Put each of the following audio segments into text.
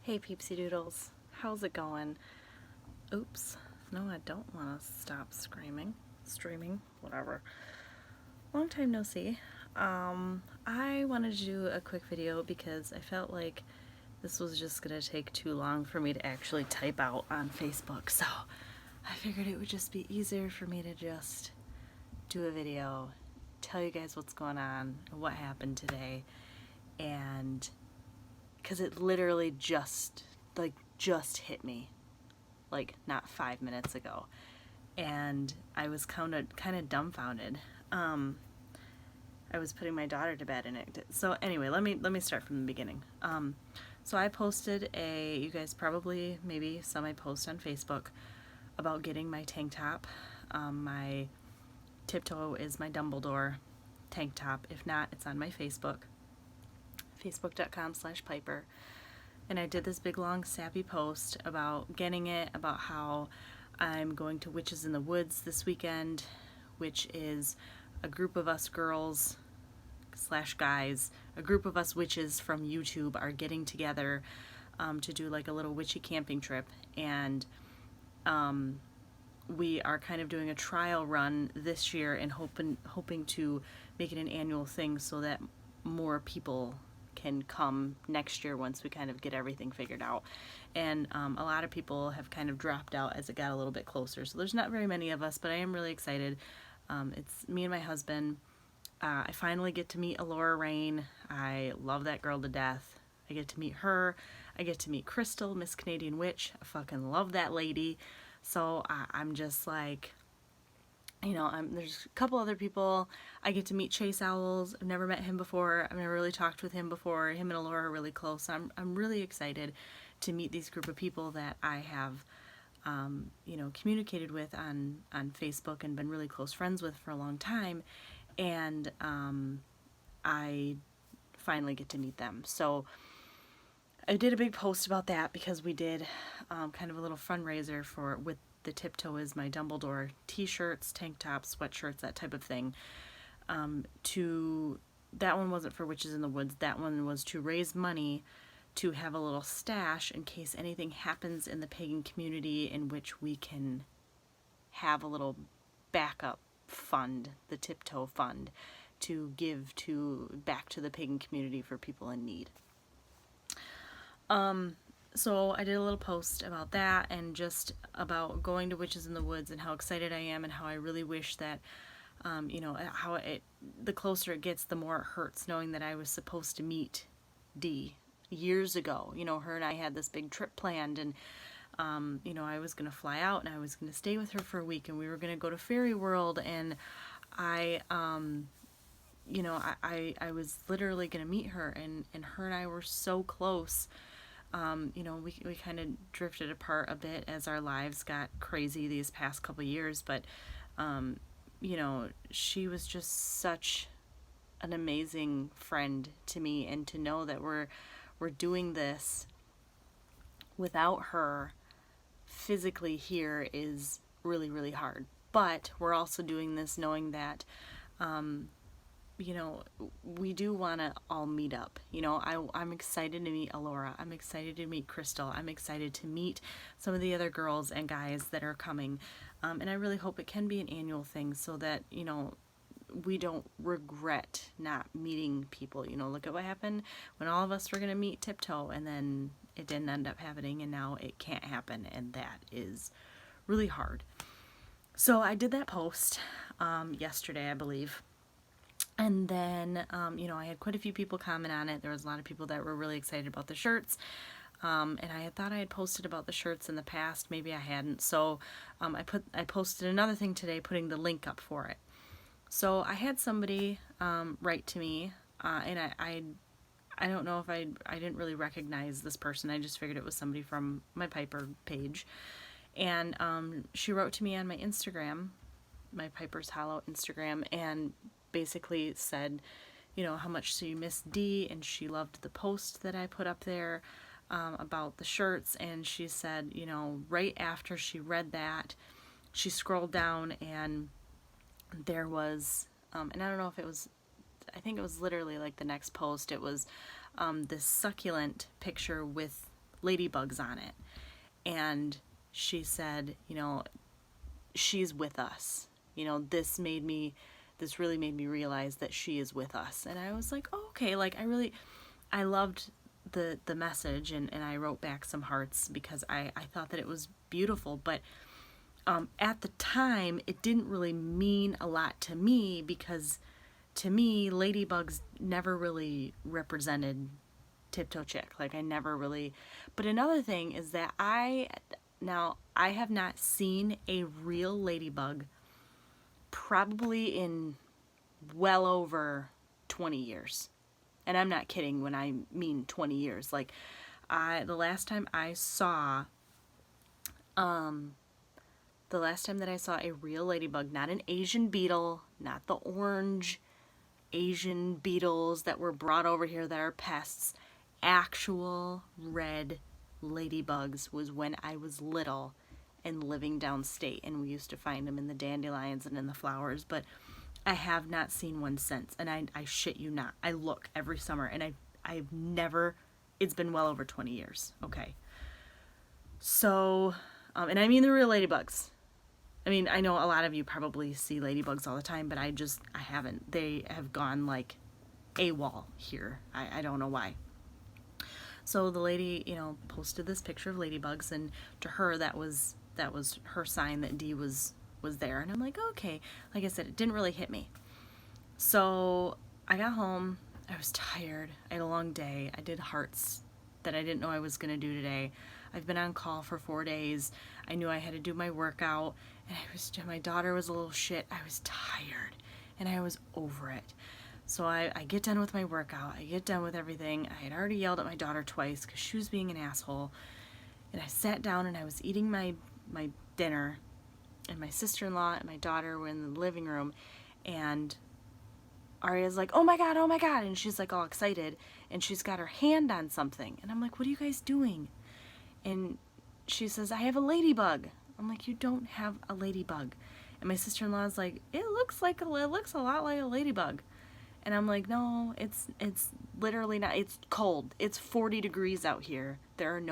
Hey peepsy doodles, how's it going? Oops, no, I don't want to stop streaming, whatever. Long time no see. I wanted to do a quick video because I felt like this was just gonna take too long for me to actually type out on Facebook, so I figured it would just be easier for me to just do a video, tell you guys what's going on, what happened today, and because it literally just hit me like not 5 minutes ago, and I was kind of dumbfounded. I was putting my daughter to bed and it. So anyway, let me start from the beginning. So I posted you guys probably maybe saw my post on Facebook about getting my tank top. My Tiptoe is my Dumbledore tank top. If not, it's on my Facebook. Facebook.com/Pyperh. And I did this big long sappy post about getting it, about how I'm going to Witches in the Woods this weekend, which is a group of us girls / guys, a group of us witches from YouTube are getting together to do like a little witchy camping trip, and we are kind of doing a trial run this year and hoping to make it an annual thing so that more people can come next year once we kind of get everything figured out. And a lot of people have kind of dropped out as it got a little bit closer, so there's not very many of us, but I am really excited. It's me and my husband. I finally get to meet Alora Rain. I love that girl to death. I get to meet her. I get to meet Crystal, Miss Canadian Witch. I fucking love that lady. So I'm just like, there's a couple other people. I get to meet Chase Owls. I've never met him before. I've never really talked with him before. Him and Alora are really close. I'm really excited to meet these group of people that I have, communicated with on Facebook and been really close friends with for a long time. And I finally get to meet them. So I did a big post about that because we did kind of a little fundraiser with the Tiptoe is my Dumbledore t-shirts, tank tops, sweatshirts, that type of thing. That one wasn't for Witches in the Woods. That one was to raise money to have a little stash in case anything happens in the pagan community, in which we can have a little backup fund, the Tiptoe Fund, to give back to the pagan community for people in need. So I did a little post about that and just about going to Witches in the Woods and how excited I am and how I really wish that, the closer it gets, the more it hurts knowing that I was supposed to meet Dee years ago. Her and I had this big trip planned, and I was going to fly out and I was going to stay with her for a week, and we were going to go to Fairy World, and I was literally going to meet her, and her and I were so close. We kind of drifted apart a bit as our lives got crazy these past couple years, but she was just such an amazing friend to me, and to know that we're doing this without her physically here is really, really hard. But we're also doing this knowing that we do want to all meet up. I'm excited to meet Alora. I'm excited to meet Crystal. I'm excited to meet some of the other girls and guys that are coming. And I really hope it can be an annual thing so that, we don't regret not meeting people. Look at what happened when all of us were going to meet Tiptoe, and then it didn't end up happening, and now it can't happen, and that is really hard. So I did that post yesterday, I believe. And then, I had quite a few people comment on it. There was a lot of people that were really excited about the shirts. And I had thought I had posted about the shirts in the past. Maybe I hadn't. So I posted another thing today, putting the link up for it. So I had somebody write to me, and I don't know if I didn't really recognize this person. I just figured it was somebody from my Pyperh page. And she wrote to me on my Instagram, my Piper's Hollow Instagram, and basically said, how much she missed Dee, and she loved the post that I put up there about the shirts. And she said, right after she read that, she scrolled down, and there was, and I don't know if it was, I think it was literally like the next post, it was this succulent picture with ladybugs on it. And she said, you know, she's with us. You know, this really made me realize that she is with us. And I was like, oh, okay, like I loved the message, and I wrote back some hearts because I thought that it was beautiful. But at the time, it didn't really mean a lot to me, because to me, ladybugs never really represented TipToeChick. Like, I never really. But another thing is that I have not seen a real ladybug probably in well over 20 years. And I'm not kidding when I mean 20 years. Like, the last time that I saw a real ladybug, not an Asian beetle, not the orange Asian beetles that were brought over here that are pests, actual red ladybugs, was when I was little and living downstate, and we used to find them in the dandelions and in the flowers. But I have not seen one since, and I shit you not. I look every summer, and I've never. It's been well over 20 years. Okay. So, and I mean the real ladybugs. I mean, I know a lot of you probably see ladybugs all the time, but I haven't. They have gone like AWOL here. I don't know why. So the lady, you know, posted this picture of ladybugs, and to her that was her sign that Dee was there. And I'm like, okay. Like I said, it didn't really hit me. So I got home. I was tired. I had a long day. I did hearts that I didn't know I was going to do today. I've been on call for 4 days. I knew I had to do my workout, and my daughter was a little shit. I was tired, and I was over it. So I get done with my workout. I get done with everything. I had already yelled at my daughter twice because she was being an asshole. And I sat down, and I was eating my dinner, and my sister-in-law and my daughter were in the living room, and Aria's like, oh my God, and she's like all excited, and she's got her hand on something, and I'm like, what are you guys doing? And she says, I have a ladybug. I'm like, you don't have a ladybug. And my sister-in-law's like, it looks a lot like a ladybug. And I'm like, no, it's literally not. It's cold. It's 40 degrees out here. There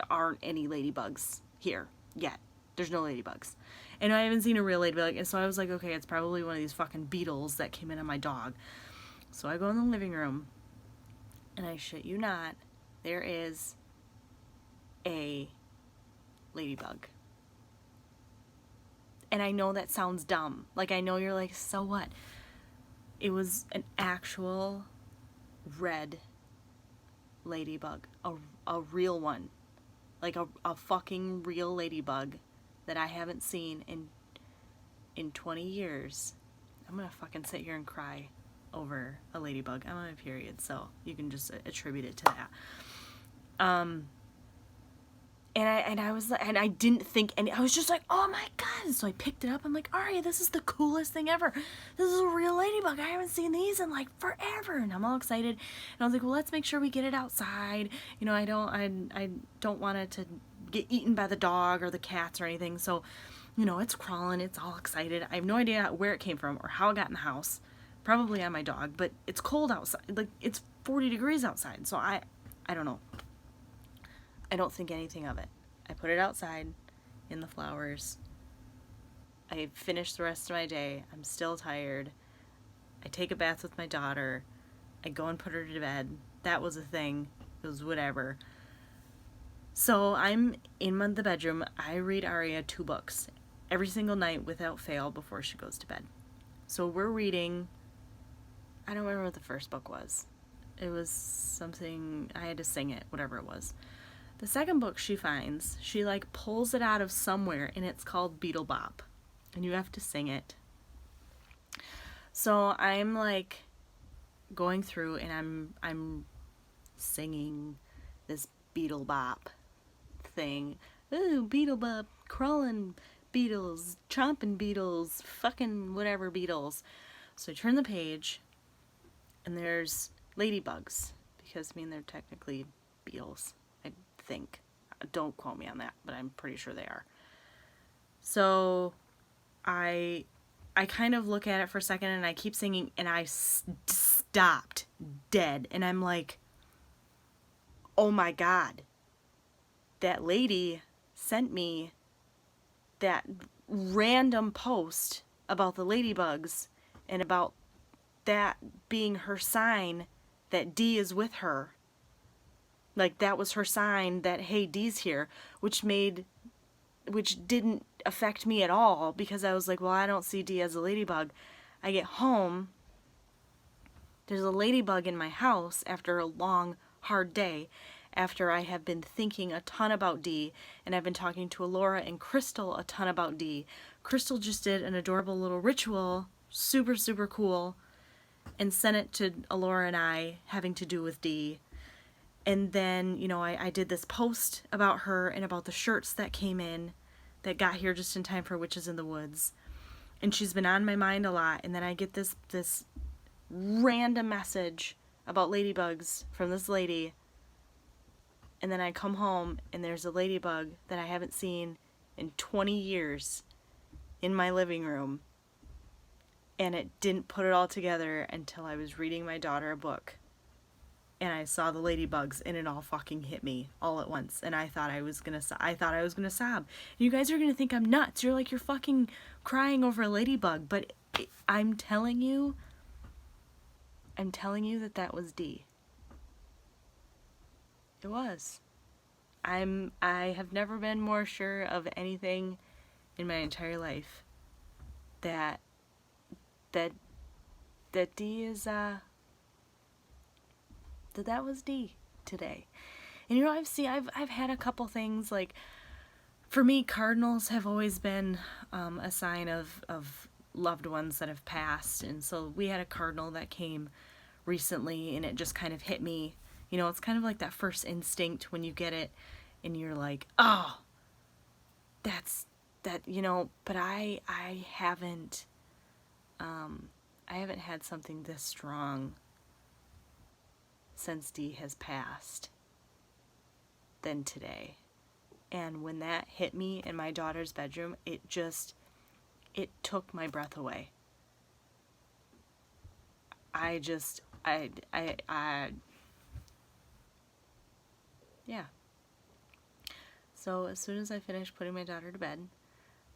aren't any ladybugs here yet. There's no ladybugs. And I haven't seen a real ladybug. And so I was like, okay, it's probably one of these fucking beetles that came in on my dog. So I go in the living room, and I shit you not, there is a ladybug. And I know that sounds dumb. Like, I know you're like, so what? It was an actual red ladybug. A real one. Like a fucking real ladybug that I haven't seen in 20 years. I'm gonna fucking sit here and cry over a ladybug. I'm on a period, so you can just attribute it to that. And I didn't think, and I was just like, oh my God. And so I picked it up. I'm like, Aria, this is the coolest thing ever. This is a real ladybug. I haven't seen these in like forever. And I'm all excited. And I was like, well, let's make sure we get it outside. You know, I don't want it to get eaten by the dog or the cats or anything. So, you know, it's crawling. It's all excited. I have no idea where it came from or how it got in the house. Probably on my dog, but it's cold outside. Like, it's 40 degrees outside. So I don't know. I don't think anything of it. I put it outside in the flowers. I finished the rest of my day. I'm still tired. I take a bath with my daughter. I go and put her to bed. That was a thing. It was whatever. So I'm in the bedroom. I read Aria 2 books every single night without fail before she goes to bed. So we're reading, I don't remember what the first book was. It was something, I had to sing it, whatever it was. The second book she finds, she like pulls it out of somewhere, and it's called Beetle Bop, and you have to sing it. So I'm like going through, and I'm singing this Beetle Bop thing. Ooh, Beetle Bop, crawling beetles, chomping beetles, fucking whatever beetles. So I turn the page, and there's ladybugs, because I mean they're technically beetles. Think. Don't quote me on that, but I'm pretty sure they are. So I kind of look at it for a second, and I keep singing, and I stopped dead, and I'm like, oh my God, that lady sent me that random post about the ladybugs and about that being her sign that D is with her. Like, that was her sign that, hey, D's here, which didn't affect me at all, because I was like, well, I don't see D as a ladybug. I get home, there's a ladybug in my house after a long, hard day, after I have been thinking a ton about D, and I've been talking to Alora and Crystal a ton about D. Crystal just did an adorable little ritual, super, super cool, and sent it to Alora and I, having to do with D. And then, you know, I did this post about her and about the shirts that came in, that got here just in time for Witches in the Woods. And she's been on my mind a lot. And then I get this random message about ladybugs from this lady. And then I come home and there's a ladybug that I haven't seen in 20 years in my living room. And it didn't put it all together until I was reading my daughter a book. And I saw the ladybugs, and it all fucking hit me all at once. And I thought I was gonna sob. And you guys are gonna think I'm nuts. You're like, you're fucking crying over a ladybug. But I'm telling you that was D. It was. I have never been more sure of anything in my entire life that D is that was D today. And you know, I've had a couple things, like, for me, cardinals have always been a sign of loved ones that have passed. And so we had a cardinal that came recently, and it just kind of hit me. You know, it's kind of like that first instinct when you get it and you're like, oh, that's that, you know. But I haven't had something this strong since D has passed than today. And when that hit me in my daughter's bedroom, it took my breath away. Yeah. So as soon as I finished putting my daughter to bed,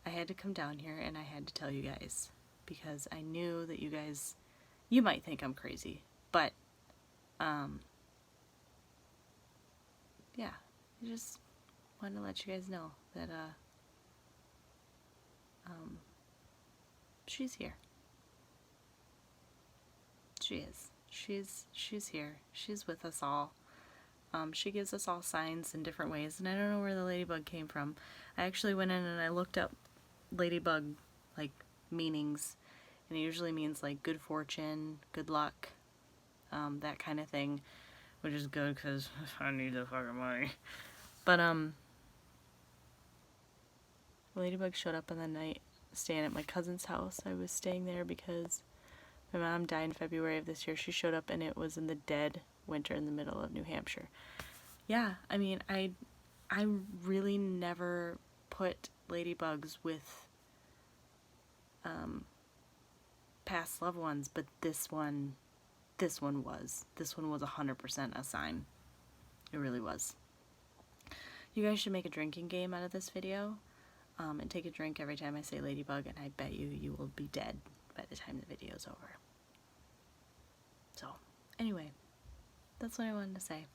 I had to come down here and I had to tell you guys, because I knew that you might think I'm crazy, but yeah, I just wanted to let you guys know that she's here. She is. She's here. She's with us all. She gives us all signs in different ways, and I don't know where the ladybug came from. I actually went in and I looked up ladybug, like, meanings, and it usually means, like, good fortune, good luck, that kind of thing, which is good because I need the fucking money. But ladybug showed up on the night staying at my cousin's house. I was staying there because my mom died in February of this year. She showed up and it was in the dead winter in the middle of New Hampshire. Yeah, I mean, I really never put ladybugs with past loved ones, but this one was 100% a sign. It really was. You guys should make a drinking game out of this video, and take a drink every time I say ladybug, and I bet you will be dead by the time the video's over. So, anyway, that's what I wanted to say.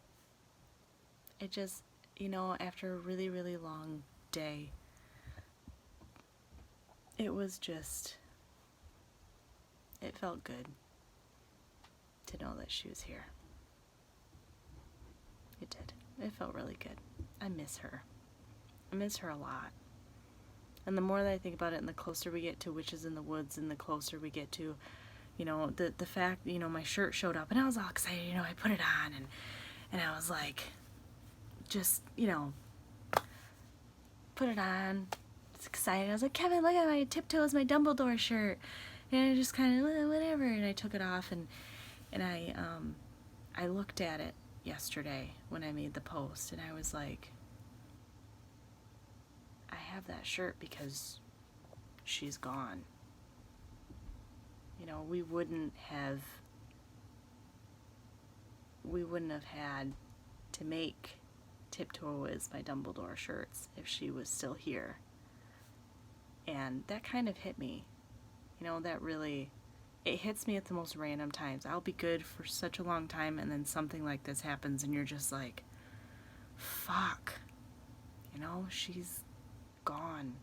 It just, you know, after a really, really long day, it was just, it felt good to know that she was here. It did. It felt really good. I miss her. I miss her a lot. And the more that I think about it, and the closer we get to Witches in the Woods, and the closer we get to, you know, the fact, you know, my shirt showed up, and I was all excited, you know, I put it on, and I was like, just, you know, put it on, it's excited. I was like, Kevin, look at my TipToe's my Dumbledore shirt. And I just kind of, whatever, and I took it off, and I looked at it yesterday when I made the post, and I was like, I have that shirt because she's gone. You know, we wouldn't have had to make Tiptoe is my Dumbledore shirts if she was still here. And that kind of hit me. You know, that really, it hits me at the most random times. I'll be good for such a long time, and then something like this happens, and you're just like, fuck. You know, she's gone.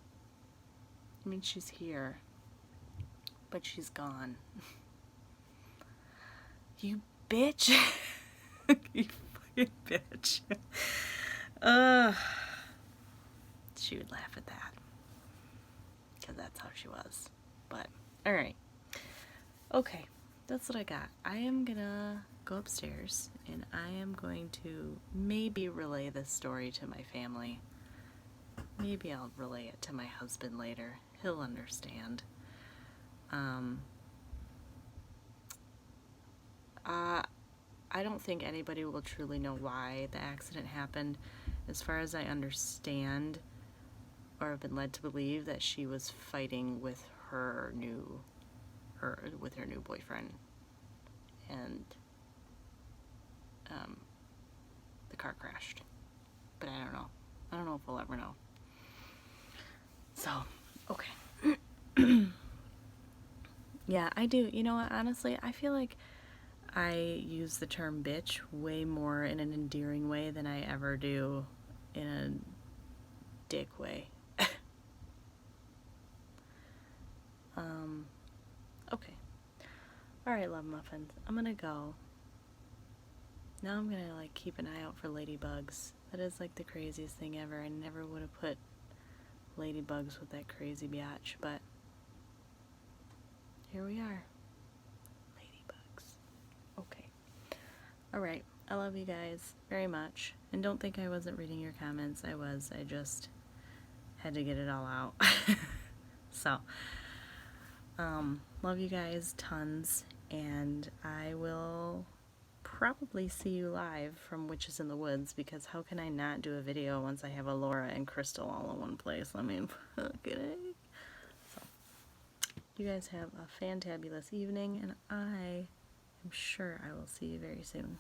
I mean, she's here, but she's gone. You bitch. You fucking bitch. She would laugh at that, because that's how she was. But, alright. Okay, that's what I got. I am gonna go upstairs, and I am going to maybe relay this story to my family. Maybe I'll relay it to my husband later. He'll understand. I don't think anybody will truly know why the accident happened. As far as I understand, or have been led to believe, that she was fighting with her new boyfriend, and the car crashed. But I don't know. I don't know if we'll ever know. So, okay. Yeah, I do. You know what, honestly, I feel like I use the term bitch way more in an endearing way than I ever do in a dick way. Okay. Alright, love muffins. I'm gonna go. Now I'm gonna, like, keep an eye out for ladybugs. That is, like, the craziest thing ever. I never would have put ladybugs with that crazy biatch, but here we are. Ladybugs. Okay. Alright. I love you guys very much. And don't think I wasn't reading your comments. I was. I just had to get it all out. So, love you guys tons. And I will probably see you live from Witches in the Woods, because how can I not do a video once I have Laura and Crystal all in one place? I mean, fucking. So, you guys have a fantabulous evening, and I am sure I will see you very soon.